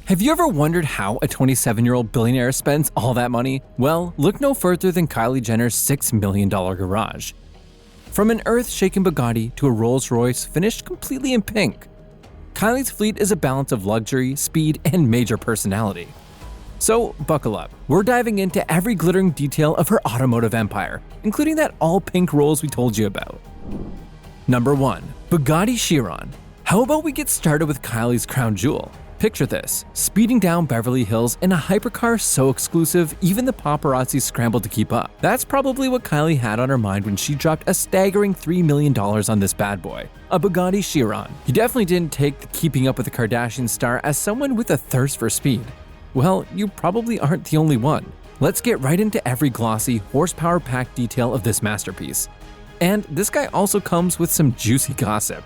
Have you ever wondered how a 27-year-old billionaire spends all that money? Well, look no further than Kylie Jenner's $6 million garage. From an earth-shaking Bugatti to a Rolls-Royce finished completely in pink, Kylie's fleet is a balance of luxury, speed, and major personality. So buckle up. We're diving into every glittering detail of her automotive empire, including that all-pink Rolls we told you about. Number 1. Bugatti Chiron. How about we get started with Kylie's crown jewel? Picture this, speeding down Beverly Hills in a hypercar so exclusive even the paparazzi scrambled to keep up. That's probably what Kylie had on her mind when she dropped a staggering $3 million on this bad boy, a Bugatti Chiron. You definitely didn't take the Keeping Up with the Kardashians star as someone with a thirst for speed. Well, you probably aren't the only one. Let's get right into every glossy, horsepower-packed detail of this masterpiece. And this guy also comes with some juicy gossip.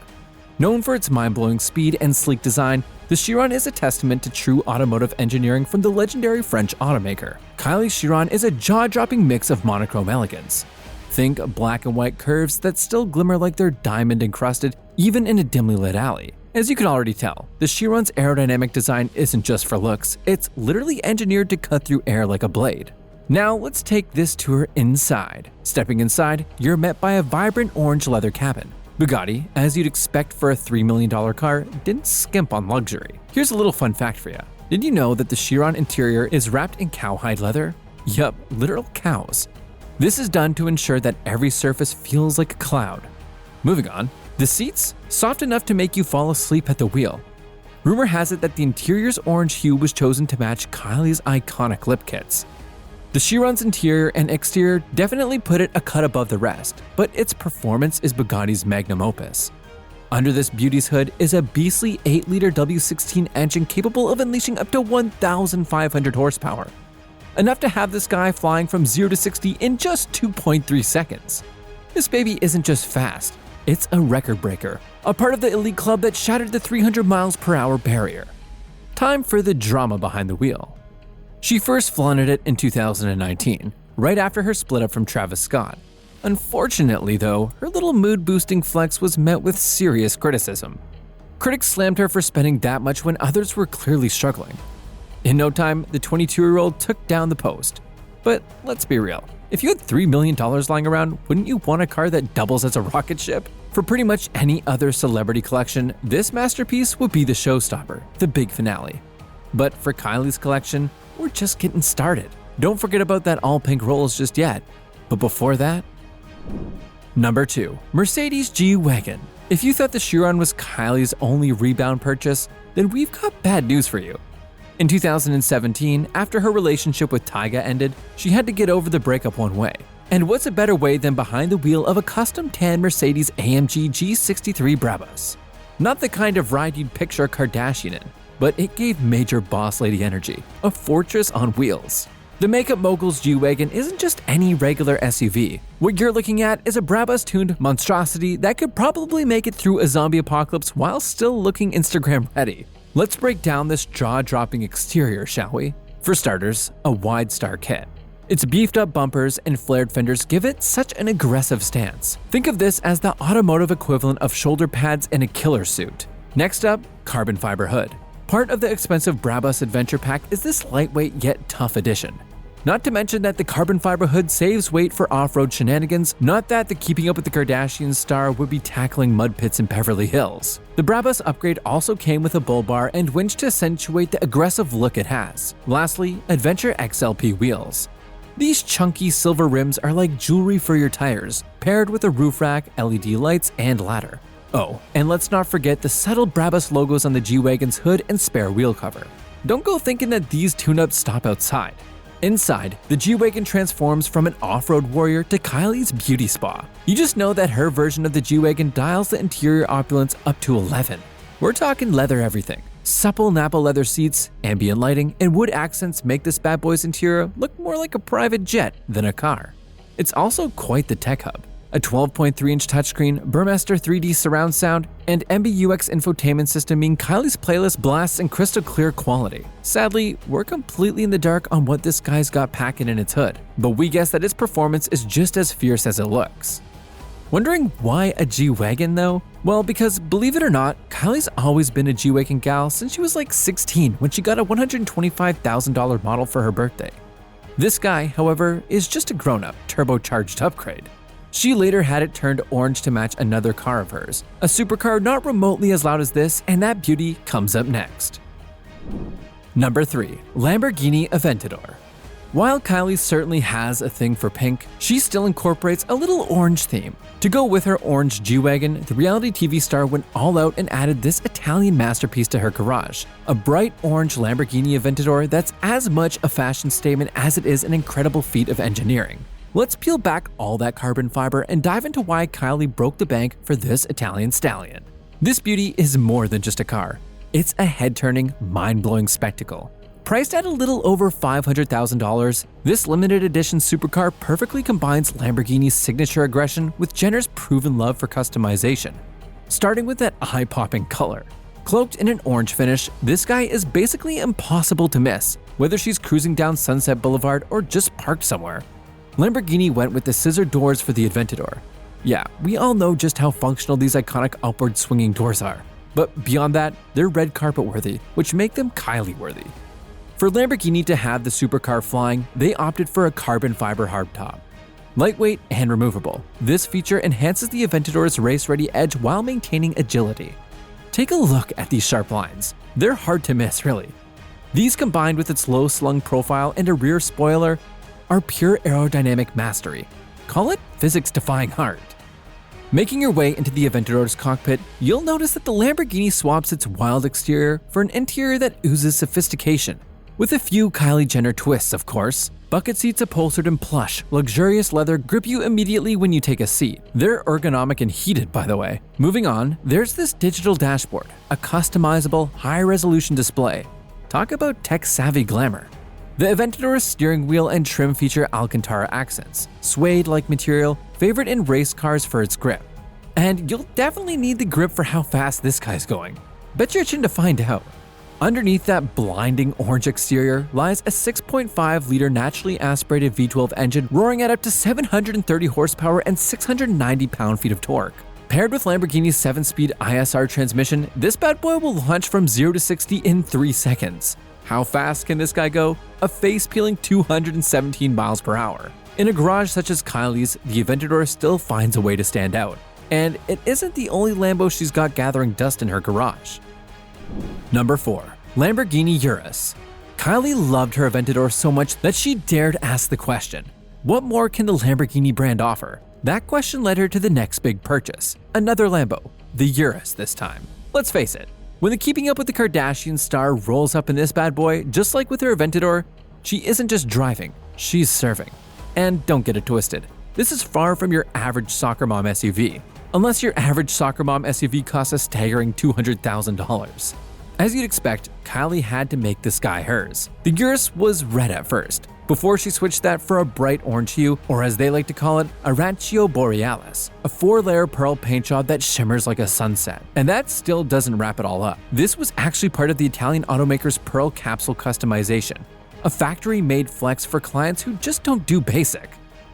Known for its mind-blowing speed and sleek design, the Chiron is a testament to true automotive engineering from the legendary French automaker. Kylie Chiron is a jaw-dropping mix of monochrome elegance. Think black and white curves that still glimmer like they're diamond-encrusted even in a dimly lit alley. As you can already tell, the Chiron's aerodynamic design isn't just for looks, it's literally engineered to cut through air like a blade. Now let's take this tour inside. Stepping inside, you're met by a vibrant orange leather cabin. Bugatti, as you'd expect for a $3 million car, didn't skimp on luxury. Here's a little fun fact for you. Did you know that the Chiron interior is wrapped in cowhide leather? Yup, literal cows. This is done to ensure that every surface feels like a cloud. Moving on, the seats? Soft enough to make you fall asleep at the wheel. Rumor has it that the interior's orange hue was chosen to match Kylie's iconic lip kits. The Chiron's interior and exterior definitely put it a cut above the rest, but its performance is Bugatti's magnum opus. Under this beauty's hood is a beastly 8-liter W16 engine capable of unleashing up to 1,500 horsepower. Enough to have this guy flying from 0 to 60 in just 2.3 seconds. This baby isn't just fast, it's a record breaker, a part of the elite club that shattered the 300 miles per hour barrier. Time for the drama behind the wheel. She first flaunted it in 2019, right after her split up from Travis Scott. Unfortunately though, her little mood-boosting flex was met with serious criticism. Critics slammed her for spending that much when others were clearly struggling. In no time, the 22-year-old took down the post. But let's be real, if you had $3 million lying around, wouldn't you want a car that doubles as a rocket ship? For pretty much any other celebrity collection, this masterpiece would be the showstopper, the big finale. But for Kylie's collection, we're just getting started. Don't forget about that all-pink Rolls just yet. But before that… Number 2. Mercedes G-Wagon. If you thought the Chiron was Kylie's only rebound purchase, then we've got bad news for you. In 2017, after her relationship with Tyga ended, she had to get over the breakup one way. And what's a better way than behind the wheel of a custom tan Mercedes AMG G63 Brabus? Not the kind of ride you'd picture a Kardashian in, but it gave major boss lady energy, a fortress on wheels. The makeup mogul's G-Wagon isn't just any regular SUV. What you're looking at is a Brabus-tuned monstrosity that could probably make it through a zombie apocalypse while still looking Instagram ready. Let's break down this jaw-dropping exterior, shall we? For starters, a wide star kit. Its beefed-up bumpers and flared fenders give it such an aggressive stance. Think of this as the automotive equivalent of shoulder pads in a killer suit. Next up, carbon fiber hood. Part of the expensive Brabus Adventure Pack is this lightweight yet tough addition. Not to mention that the carbon fiber hood saves weight for off-road shenanigans, not that the Keeping Up with the Kardashians star would be tackling mud pits in Beverly Hills. The Brabus upgrade also came with a bull bar and winch to accentuate the aggressive look it has. Lastly, Adventure XLP wheels. These chunky silver rims are like jewelry for your tires, paired with a roof rack, LED lights, and ladder. Oh, and let's not forget the subtle Brabus logos on the G-Wagon's hood and spare wheel cover. Don't go thinking that these tune-ups stop outside. Inside, the G-Wagon transforms from an off-road warrior to Kylie's beauty spa. You just know that her version of the G-Wagon dials the interior opulence up to 11. We're talking leather everything. Supple Napa leather seats, ambient lighting, and wood accents make this bad boy's interior look more like a private jet than a car. It's also quite the tech hub. A 12.3-inch touchscreen, Burmester 3D surround sound, and MBUX infotainment system mean Kylie's playlist blasts in crystal clear quality. Sadly, we're completely in the dark on what this guy's got packing in its hood, but we guess that its performance is just as fierce as it looks. Wondering why a G-Wagon though? Well, because believe it or not, Kylie's always been a G-Wagon gal since she was like 16 when she got a $125,000 model for her birthday. This guy, however, is just a grown-up, turbocharged upgrade. She later had it turned orange to match another car of hers, a supercar not remotely as loud as this, and that beauty comes up next. Number 3. Lamborghini Aventador. While Kylie certainly has a thing for pink, she still incorporates a little orange theme. To go with her orange G-Wagon, the reality TV star went all out and added this Italian masterpiece to her garage, a bright orange Lamborghini Aventador that's as much a fashion statement as it is an incredible feat of engineering. Let's peel back all that carbon fiber and dive into why Kylie broke the bank for this Italian stallion. This beauty is more than just a car. It's a head-turning, mind-blowing spectacle. Priced at a little over $500,000, this limited edition supercar perfectly combines Lamborghini's signature aggression with Jenner's proven love for customization. Starting with that eye-popping color. Cloaked in an orange finish, this guy is basically impossible to miss, whether she's cruising down Sunset Boulevard or just parked somewhere. Lamborghini went with the scissor doors for the Aventador. Yeah, we all know just how functional these iconic upward swinging doors are. But beyond that, they're red carpet worthy, which make them Kylie worthy. For Lamborghini to have the supercar flying, they opted for a carbon fiber hardtop. Lightweight and removable, this feature enhances the Aventador's race-ready edge while maintaining agility. Take a look at these sharp lines. They're hard to miss, really. These combined with its low-slung profile and a rear spoiler are pure aerodynamic mastery. Call it physics-defying art. Making your way into the Aventador's cockpit, you'll notice that the Lamborghini swaps its wild exterior for an interior that oozes sophistication. With a few Kylie Jenner twists, of course. Bucket seats upholstered in plush, luxurious leather grip you immediately when you take a seat. They're ergonomic and heated, by the way. Moving on, there's this digital dashboard, a customizable, high-resolution display. Talk about tech-savvy glamour. The Aventador's steering wheel and trim feature Alcantara accents, suede-like material, favorite in race cars for its grip. And you'll definitely need the grip for how fast this guy's going. Bet you're itching to find out. Underneath that blinding orange exterior lies a 6.5-liter naturally aspirated V12 engine roaring at up to 730 horsepower and 690 pound-feet of torque. Paired with Lamborghini's 7-speed ISR transmission, this bad boy will launch from 0 to 60 in 3 seconds. How fast can this guy go? A face-peeling 217 miles per hour. In a garage such as Kylie's, the Aventador still finds a way to stand out. And it isn't the only Lambo she's got gathering dust in her garage. Number 4. Lamborghini Urus. Kylie loved her Aventador so much that she dared ask the question, what more can the Lamborghini brand offer? That question led her to the next big purchase, another Lambo, the Urus this time. Let's face it, when the Keeping Up with the Kardashians star rolls up in this bad boy, just like with her Aventador, she isn't just driving, she's serving. And don't get it twisted, this is far from your average soccer mom SUV. Unless your average soccer mom SUV costs a staggering $200,000. As you'd expect, Kylie had to make this guy hers. The Urus was red at first, before she switched that for a bright orange hue, or as they like to call it, Arancia Borealis, a 4-layer pearl paint job that shimmers like a sunset. And that still doesn't wrap it all up. This was actually part of the Italian automaker's pearl capsule customization, a factory-made flex for clients who just don't do basic.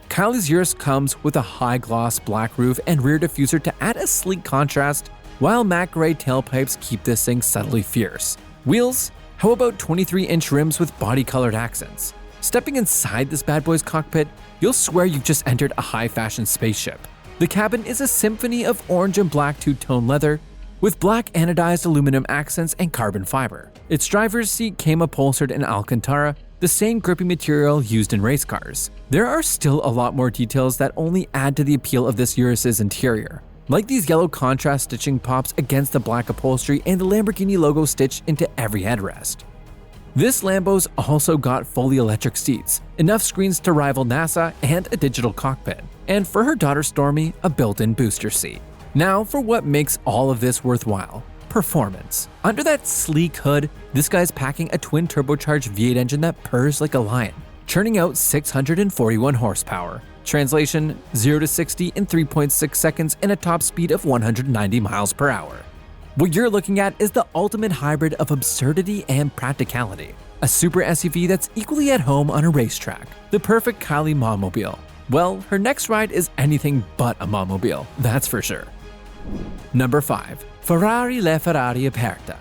Kylie's Urus comes with a high-gloss black roof and rear diffuser to add a sleek contrast, while matte gray tailpipes keep this thing subtly fierce. Wheels? How about 23-inch rims with body-colored accents? Stepping inside this bad boy's cockpit, you'll swear you've just entered a high-fashion spaceship. The cabin is a symphony of orange and black two-tone leather, with black anodized aluminum accents and carbon fiber. Its driver's seat came upholstered in Alcantara, the same grippy material used in race cars. There are still a lot more details that only add to the appeal of this Urus's interior, like these yellow contrast stitching pops against the black upholstery and the Lamborghini logo stitched into every headrest. This Lambo's also got fully electric seats, enough screens to rival NASA, and a digital cockpit. And for her daughter Stormy, a built-in booster seat. Now for what makes all of this worthwhile. Performance. Under that sleek hood, this guy's packing a twin turbocharged V8 engine that purrs like a lion, churning out 641 horsepower. Translation, 0 to 60 in 3.6 seconds and a top speed of 190 miles per hour. What you're looking at is the ultimate hybrid of absurdity and practicality. A super SUV that's equally at home on a racetrack. The perfect Kylie mommobile. Well, her next ride is anything but a mommobile, that's for sure. Number 5. Ferrari LaFerrari Aperta.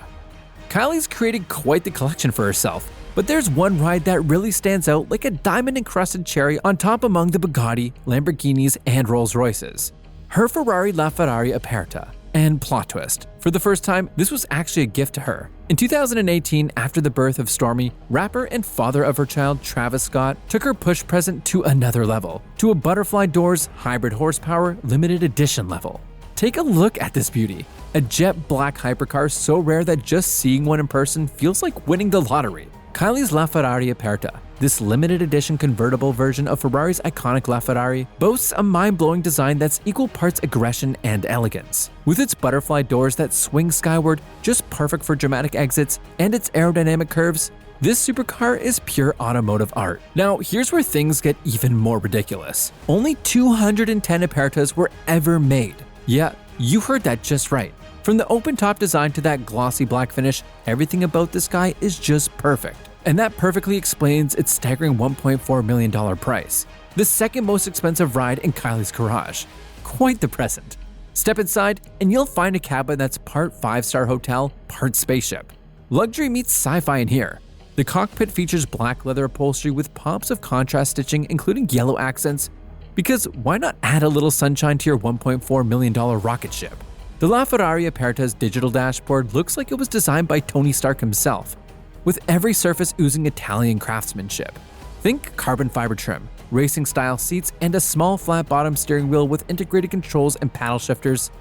Kylie's created quite the collection for herself, but there's one ride that really stands out like a diamond-encrusted cherry on top among the Bugatti, Lamborghinis, and Rolls-Royces. Her Ferrari LaFerrari Aperta. And plot twist, for the first time, this was actually a gift to her. In 2018, after the birth of Stormi, rapper and father of her child Travis Scott took her push present to another level, to a butterfly doors, hybrid horsepower, limited edition level. Take a look at this beauty. A jet black hypercar so rare that just seeing one in person feels like winning the lottery. Kylie's LaFerrari Aperta, this limited edition convertible version of Ferrari's iconic LaFerrari, boasts a mind-blowing design that's equal parts aggression and elegance. With its butterfly doors that swing skyward, just perfect for dramatic exits, and its aerodynamic curves, this supercar is pure automotive art. Now, here's where things get even more ridiculous. Only 210 Apertas were ever made. Yeah, you heard that just right. From the open-top design to that glossy black finish, everything about this guy is just perfect. And that perfectly explains its staggering $1.4 million price. The second most expensive ride in Kylie's garage. Quite the present. Step inside and you'll find a cabin that's part 5-star hotel, part spaceship. Luxury meets sci-fi in here. The cockpit features black leather upholstery with pops of contrast stitching including yellow accents, because why not add a little sunshine to your $1.4 million rocket ship? The LaFerrari Aperta's digital dashboard looks like it was designed by Tony Stark himself, with every surface oozing Italian craftsmanship. Think carbon fiber trim, racing-style seats, and a small flat-bottom steering wheel with integrated controls and paddle shifters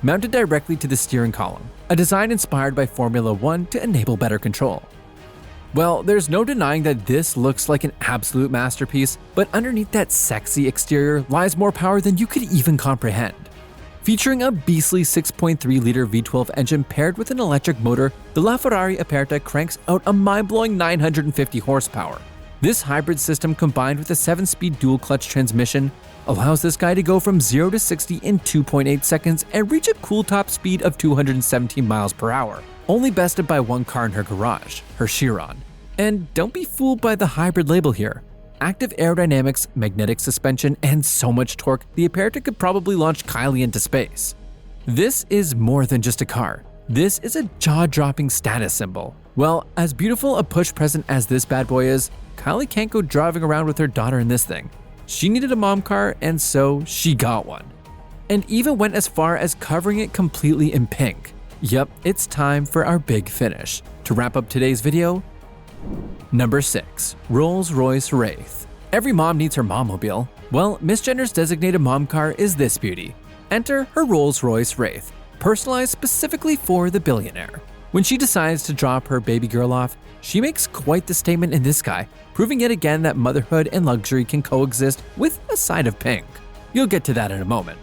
mounted directly to the steering column, a design inspired by Formula 1 to enable better control. Well, there's no denying that this looks like an absolute masterpiece, but underneath that sexy exterior lies more power than you could even comprehend. Featuring a beastly 6.3-liter V12 engine paired with an electric motor, the LaFerrari Aperta cranks out a mind-blowing 950 horsepower. This hybrid system combined with a 7-speed dual-clutch transmission allows this guy to go from 0 to 60 in 2.8 seconds and reach a cool top speed of 217 miles per hour, only bested by one car in her garage, her Chiron. And don't be fooled by the hybrid label here. Active aerodynamics, magnetic suspension, and so much torque, the Aperta could probably launch Kylie into space. This is more than just a car. This is a jaw-dropping status symbol. Well, as beautiful a push present as this bad boy is, Kylie can't go driving around with her daughter in this thing. She needed a mom car, and so she got one. And even went as far as covering it completely in pink. Yep, it's time for our big finish. To wrap up today's video, Number 6. Rolls-Royce Wraith. Every mom needs her mommobile. Well, Miss Jenner's designated mom car is this beauty. Enter her Rolls-Royce Wraith, personalized specifically for the billionaire. When she decides to drop her baby girl off, she makes quite the statement in this guy, proving yet again that motherhood and luxury can coexist with a side of pink. You'll get to that in a moment.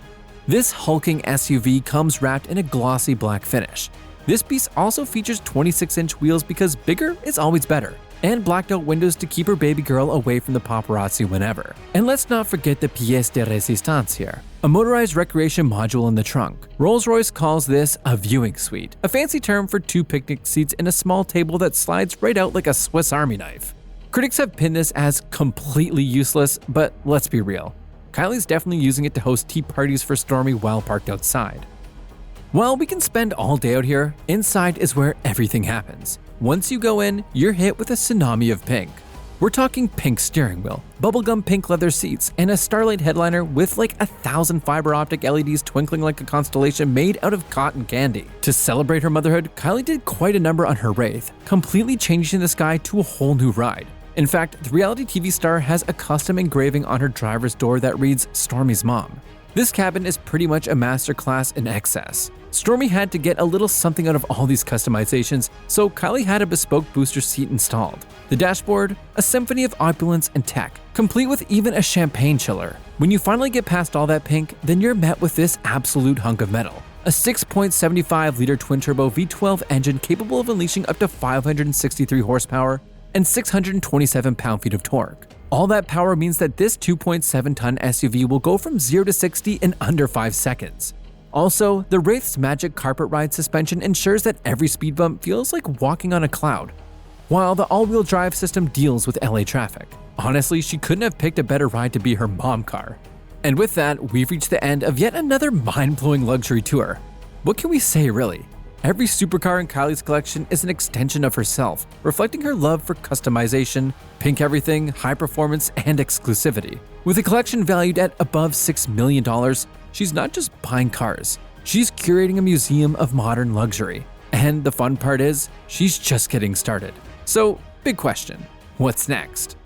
This hulking SUV comes wrapped in a glossy black finish. This piece also features 26-inch wheels because bigger is always better, and blacked out windows to keep her baby girl away from the paparazzi whenever. And let's not forget the pièce de résistance here, a motorized recreation module in the trunk. Rolls-Royce calls this a viewing suite, a fancy term for 2 picnic seats and a small table that slides right out like a Swiss Army knife. Critics have pinned this as completely useless, but let's be real. Kylie's definitely using it to host tea parties for Stormi while parked outside. While we can spend all day out here, inside is where everything happens. Once you go in, you're hit with a tsunami of pink. We're talking pink steering wheel, bubblegum pink leather seats, and a starlight headliner with like 1,000 fiber optic LEDs twinkling like a constellation made out of cotton candy. To celebrate her motherhood, Kylie did quite a number on her Wraith, completely changing the sky to a whole new ride. In fact, the reality TV star has a custom engraving on her driver's door that reads Stormi's mom. This cabin is pretty much a masterclass in excess. Stormi had to get a little something out of all these customizations, so Kylie had a bespoke booster seat installed. The dashboard, a symphony of opulence and tech, complete with even a champagne chiller. When you finally get past all that pink, then you're met with this absolute hunk of metal. A 6.75-liter twin-turbo V12 engine capable of unleashing up to 563 horsepower and 627 pound-feet of torque. All that power means that this 2.7-ton SUV will go from 0 to 60 in under 5 seconds. Also, the Wraith's magic carpet ride suspension ensures that every speed bump feels like walking on a cloud, while the all-wheel drive system deals with LA traffic. Honestly, she couldn't have picked a better ride to be her mom car. And with that, we've reached the end of yet another mind-blowing luxury tour. What can we say really? Every supercar in Kylie's collection is an extension of herself, reflecting her love for customization, pink everything, high performance, and exclusivity. With a collection valued at above $6 million, she's not just buying cars, she's curating a museum of modern luxury. And the fun part is, she's just getting started. So, big question, what's next?